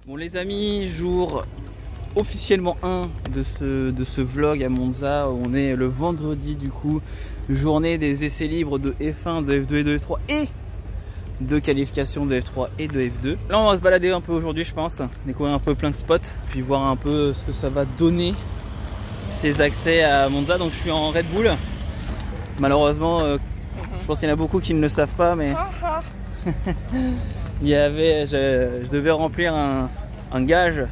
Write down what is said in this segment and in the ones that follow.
Bon les amis, jour officiellement 1 de ce vlog à Monza. On est le vendredi du coup, journée des essais libres de F1, de F2 et de F3 et de qualification de F3 et de F2. Là on va se balader un peu aujourd'hui je pense, découvrir un peu plein de spots, puis voir un peu ce que ça va donner ces accès à Monza. Donc je suis en Red Bull. Malheureusement, je pense qu'il y en a beaucoup qui ne le savent pas, mais je devais remplir un gage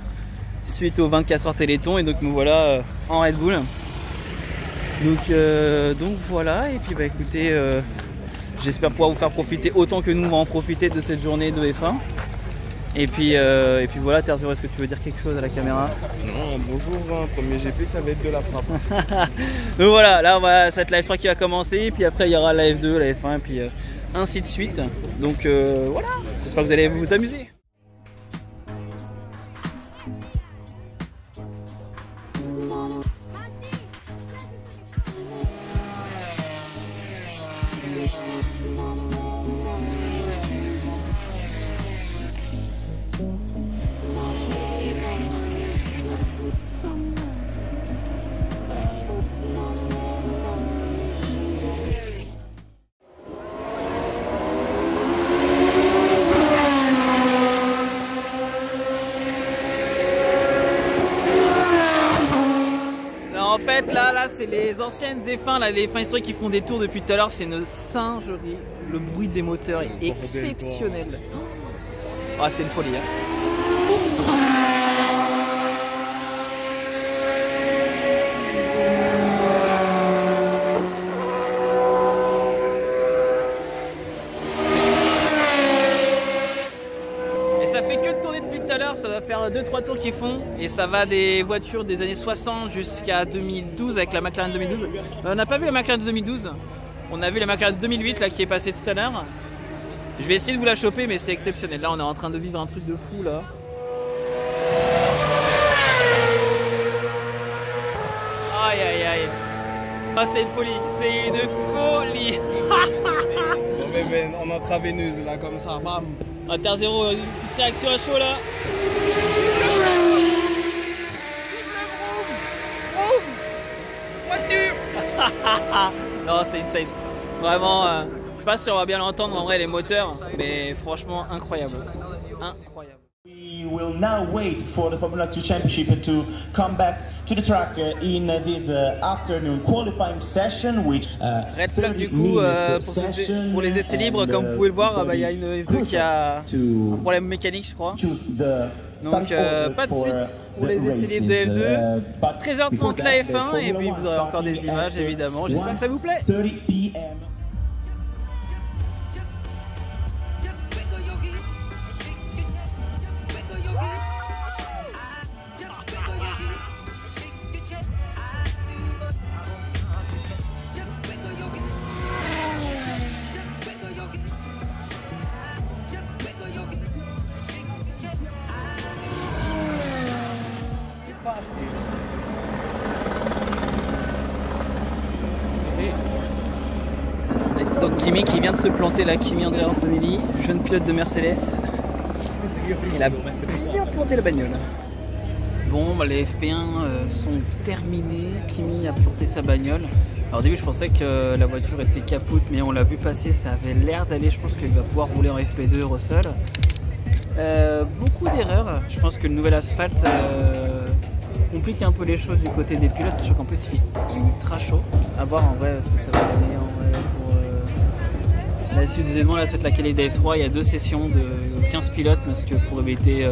suite aux 24 heures Téléthon et donc me voilà en Red Bull. Donc voilà, et puis bah écoutez, j'espère pouvoir vous faire profiter autant que nous on va en profiter de cette journée de F1. Et puis voilà, Terre Zero, est-ce que tu veux dire quelque chose à la caméra? Non, bonjour, premier GP ça va être de la frappe. Donc voilà, là ça va être la F3 qui va commencer, puis après il y aura la F2, la F1, et puis ainsi de suite. Donc voilà, j'espère que vous allez vous amuser. En fait là c'est les anciennes F1, là, les F1 historiques qui font des tours depuis tout à l'heure, c'est une singerie. Le bruit des moteurs est exceptionnel. Ah, c'est une folie hein. Ça va faire 2-3 tours qu'ils font et ça va des voitures des années 60 jusqu'à 2012 avec la McLaren 2012. On n'a pas vu la McLaren de 2012, on a vu la McLaren 2008 là qui est passée tout à l'heure. Je vais essayer de vous la choper mais c'est exceptionnel. Là on est en train de vivre un truc de fou là. Aïe aïe aïe. Ah c'est une folie, c'est une folie. Non mais en intraveineuse là comme ça, bam. Ah, Terre Zero, une petite réaction à chaud là. Non, c'est insane. Vraiment, je sais pas si on va bien l'entendre en vrai les moteurs, mais franchement incroyable. Incroyable. We will now wait for the Formula 2 Championship to come back to the track in this afternoon qualifying session, which Red flag du coup pour les essais libres, comme vous pouvez le voir, il y a une F2 qui a un problème mécanique je crois. Donc pas de suite pour les essais libres de F2. 13h30 la F1 et puis vous aurez encore des images évidemment. J'espère que ça vous plaît. 30 p.m. Donc Kimi qui vient de se planter là, Kimi Andrea Antonelli, jeune pilote de Mercedes. Il a bien planté la bagnole. Bon, bah, les FP1 sont terminés, Kimi a planté sa bagnole. Alors au début je pensais que la voiture était capote, mais on l'a vu passer, ça avait l'air d'aller, je pense qu'il va pouvoir rouler en FP2 Russell. Beaucoup d'erreurs, je pense que le nouvel asphalte complique un peu les choses du côté des pilotes, sachant qu'en plus il fait ultra chaud. À voir en vrai ce que ça va donner en vrai pour la suite des événements. Là c'est la qualif d'F3, il y a 2 sessions de 15 pilotes parce que pour éviter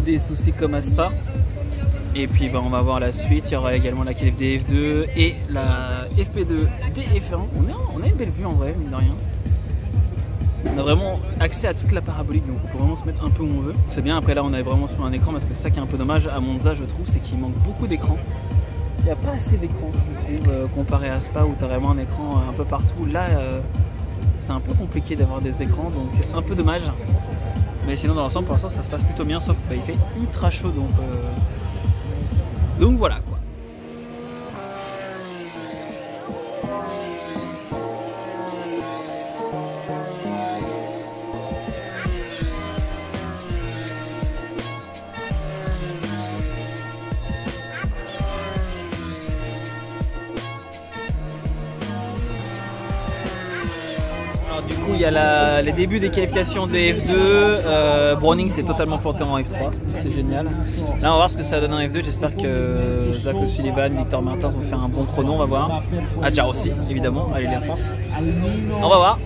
des soucis comme à Spa. Et puis bah, on va voir la suite, il y aura également la qualif des F2 et la FP2 des F1. On a une belle vue en vrai, mine de rien. On a vraiment accès à toute la parabolique, donc on peut vraiment se mettre un peu où on veut. C'est bien, après là on est vraiment sur un écran parce que c'est ça qui est un peu dommage à Monza je trouve, c'est qu'il manque beaucoup d'écrans. Il n'y a pas assez d'écran je trouve comparé à Spa où tu as vraiment un écran un peu partout. Là c'est un peu compliqué d'avoir des écrans, donc un peu dommage. Mais sinon dans l'ensemble pour l'instant ça se passe plutôt bien, sauf qu'il fait ultra chaud donc voilà quoi. Du coup, il y a les débuts des qualifications de F2. Browning s'est totalement planté en F3, c'est génial. Là, on va voir ce que ça donne en F2. J'espère que Zach O'Sullivan, Victor Martins vont faire un bon chrono, on va voir. Adjar aussi, évidemment, allez la France. On va voir.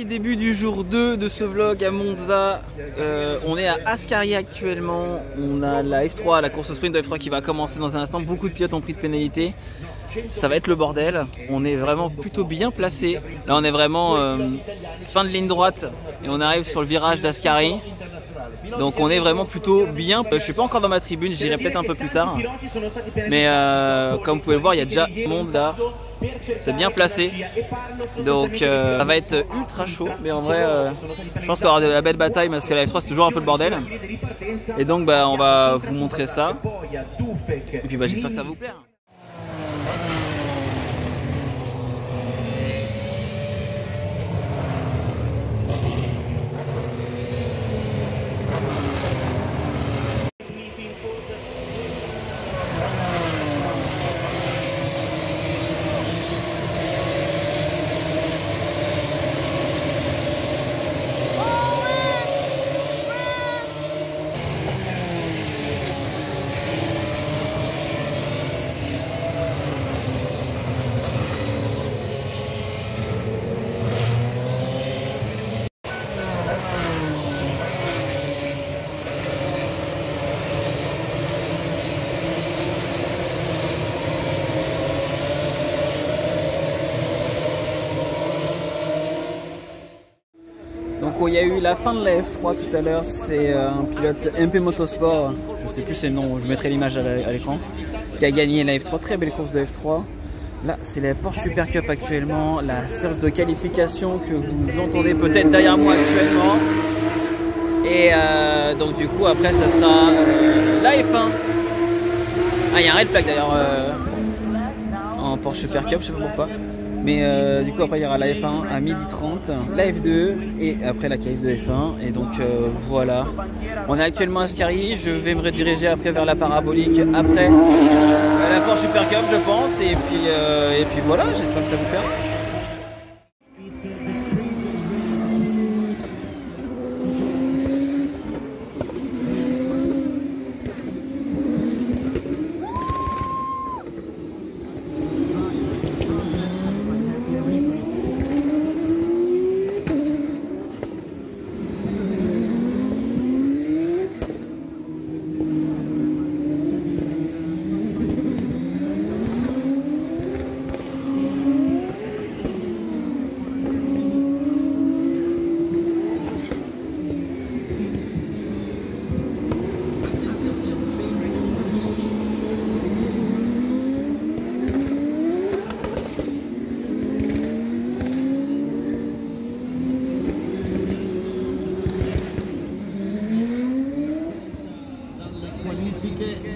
Début du jour 2 de ce vlog à Monza. On est à Ascari actuellement. On a la F3, la course sprint de F3 qui va commencer dans un instant. Beaucoup de pilotes ont pris de pénalité. Ça va être le bordel. On est vraiment plutôt bien placé. Là on est vraiment fin de ligne droite et on arrive sur le virage d'Ascari. Donc on est vraiment plutôt bien. Je suis pas encore dans ma tribune, j'irai peut-être un peu plus tard. Mais comme vous pouvez le voir, il y a déjà du monde là. C'est bien placé. Donc ça va être ultra chaud. Mais en vrai, je pense qu'il y aura de la belle bataille parce que la F3 c'est toujours un peu le bordel. Et donc on va vous montrer ça. Et puis j'espère que ça va vous plaire. Donc il y a eu la fin de la F3 tout à l'heure, c'est un pilote MP Motorsport, je ne sais plus ses noms, je mettrai l'image à l'écran, qui a gagné la F3, très belle course de F3. Là c'est la Porsche Super Cup actuellement, la séance de qualification que vous entendez peut-être derrière moi actuellement. Et donc du coup après ça sera la F1. Ah il y a un red flag d'ailleurs en Porsche Super Cup, je sais pas pourquoi. Mais du coup après il y aura la F1 à 12h30, la F2 et après la qualif de F1. Et donc voilà, on est actuellement à Ascari, je vais me rediriger après vers la parabolique, après la Porsche Super Cup je pense. Et puis voilà, j'espère que ça vous plaît.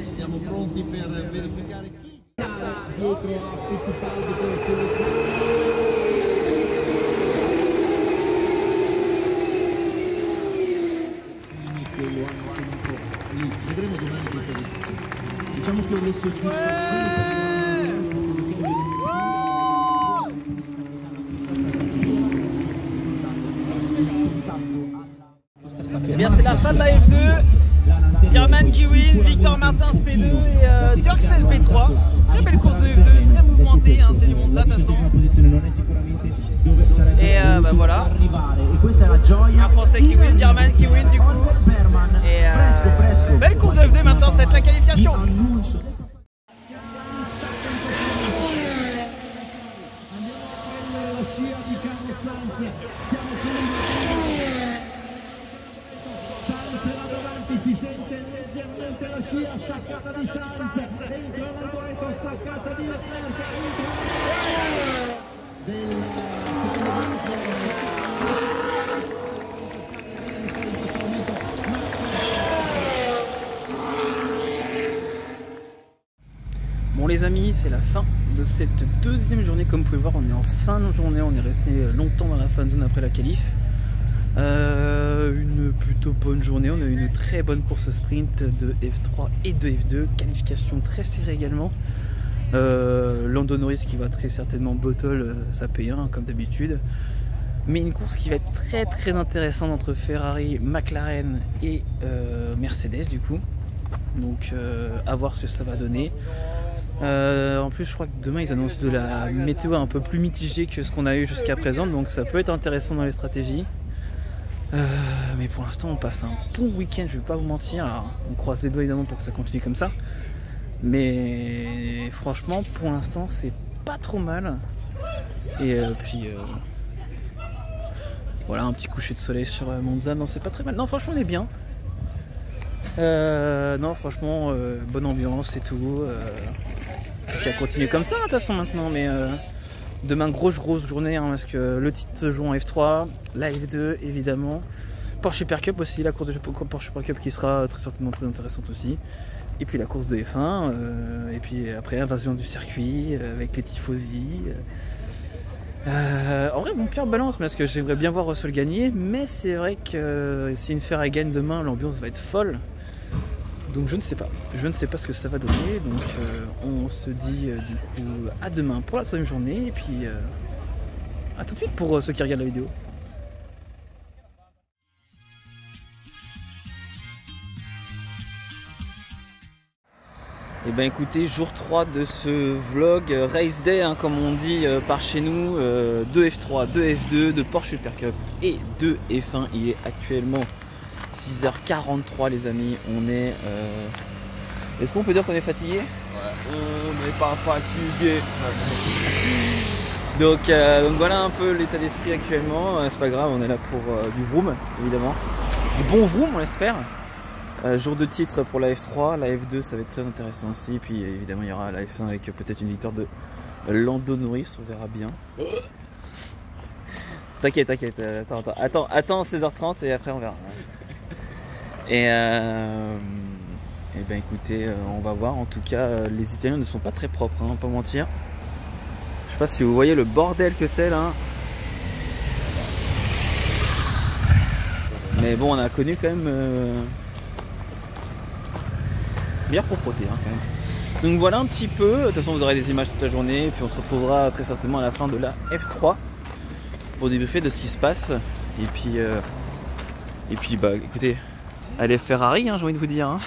Siamo pronti per verificare chi sarà dietro a Fittipaldi con le che lo hanno tenuto lì. Vedremo domani che cosa succede. Diciamo che le soddisfazioni Eh bien c'est la fin de la F2. Bierman qui win, Victor Martins P2 et Dirksen P3. Très belle course de F2, très mouvementée, hein, c'est du Monza de toute façon. Et voilà. Un Français qui win, Bierman qui win du coup. Et belle course de F2 maintenant, ça va être la qualification. si sente leggermente la scia, staccata di Sainz, entra l'alboreto, staccata di Leclerc, entra del secondo gruppo. Bon les amis, c'est la fin de cette deuxième journée. Comme vous pouvez voir, on est en fin de journée, on est resté longtemps dans la fan zone après la qualif. Une plutôt bonne journée, on a eu une très bonne course sprint de F3 et de F2, qualification très serrée également. Lando Norris qui va très certainement bottle sa P1 comme d'habitude. Mais une course qui va être très très intéressante entre Ferrari, McLaren et Mercedes du coup. Donc à voir ce que ça va donner. En plus je crois que demain ils annoncent de la météo un peu plus mitigée que ce qu'on a eu jusqu'à présent, donc ça peut être intéressant dans les stratégies. Mais pour l'instant on passe un bon week-end, je vais pas vous mentir. Alors, on croise les doigts évidemment pour que ça continue comme ça, mais franchement pour l'instant c'est pas trop mal. Et puis voilà, un petit coucher de soleil sur Monza, non c'est pas très mal, non franchement on est bien. Non franchement bonne ambiance et tout, qui a continué comme ça de toute façon maintenant, mais demain grosse journée hein, parce que le titre se joue en F3, la F2 évidemment, Porsche Super Cup aussi, la course de Porsche Super Cup qui sera très certainement très intéressante aussi, et puis la course de F1, et puis après invasion du circuit avec les tifosi. En vrai mon cœur balance parce que j'aimerais bien voir Russell gagner, mais c'est vrai que si une Ferrari gagne demain, l'ambiance va être folle. Donc je ne sais pas ce que ça va donner. Donc on se dit du coup à demain pour la troisième journée, et puis à tout de suite pour ceux qui regardent la vidéo. Et ben écoutez, jour 3 de ce vlog, race day hein, comme on dit par chez nous, 2 F3, 2 F2, de Porsche Super Cup et 2 F1. Il est actuellement 6h43 les amis, on est... Est-ce qu'on peut dire qu'on est fatigué? Ouais, on n'est pas fatigué. Donc voilà un peu l'état d'esprit actuellement, c'est pas grave, on est là pour du vroom évidemment. Du bon vroom on l'espère. Jour de titre pour la F3, la F2 ça va être très intéressant aussi, puis évidemment il y aura la F1 avec peut-être une victoire de Lando Norris, on verra bien. T'inquiète, attends 16h30 et après on verra. Et ben écoutez, on va voir. En tout cas les Italiens ne sont pas très propres, hein, pas mentir. Je sais pas si vous voyez le bordel que c'est là. Mais bon, on a connu quand même meilleure propreté hein, quand même. Donc voilà un petit peu, de toute façon vous aurez des images toute la journée, et puis on se retrouvera très certainement à la fin de la F3 pour débriefer de ce qui se passe. Et puis bah écoutez, allez Ferrari hein, j'ai envie de vous dire hein.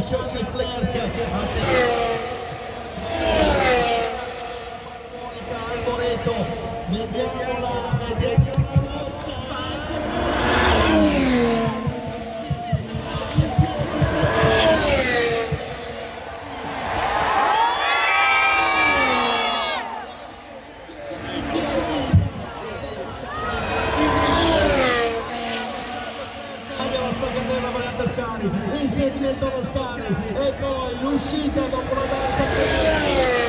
Charles Leclerc. Monica Alboreto, vediamola rossa. La staccata della variante Scani, inserimento allo Scani e poi l'uscita dopo la danza.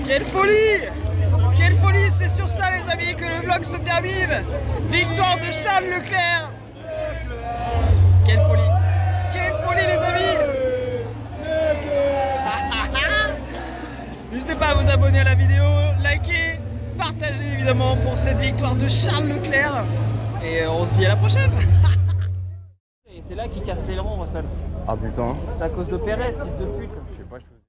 Quelle folie! Quelle folie! C'est sur ça les amis que le vlog se termine! Victoire de Charles Leclerc! Quelle folie! Quelle folie les amis! N'hésitez pas à vous abonner à la vidéo, liker, partager évidemment pour cette victoire de Charles Leclerc. Et on se dit à la prochaine! Et c'est là qu'il casse l'aileron Russell. Ah putain. C'est à cause de Pérez, fils de pute. Je sais pas,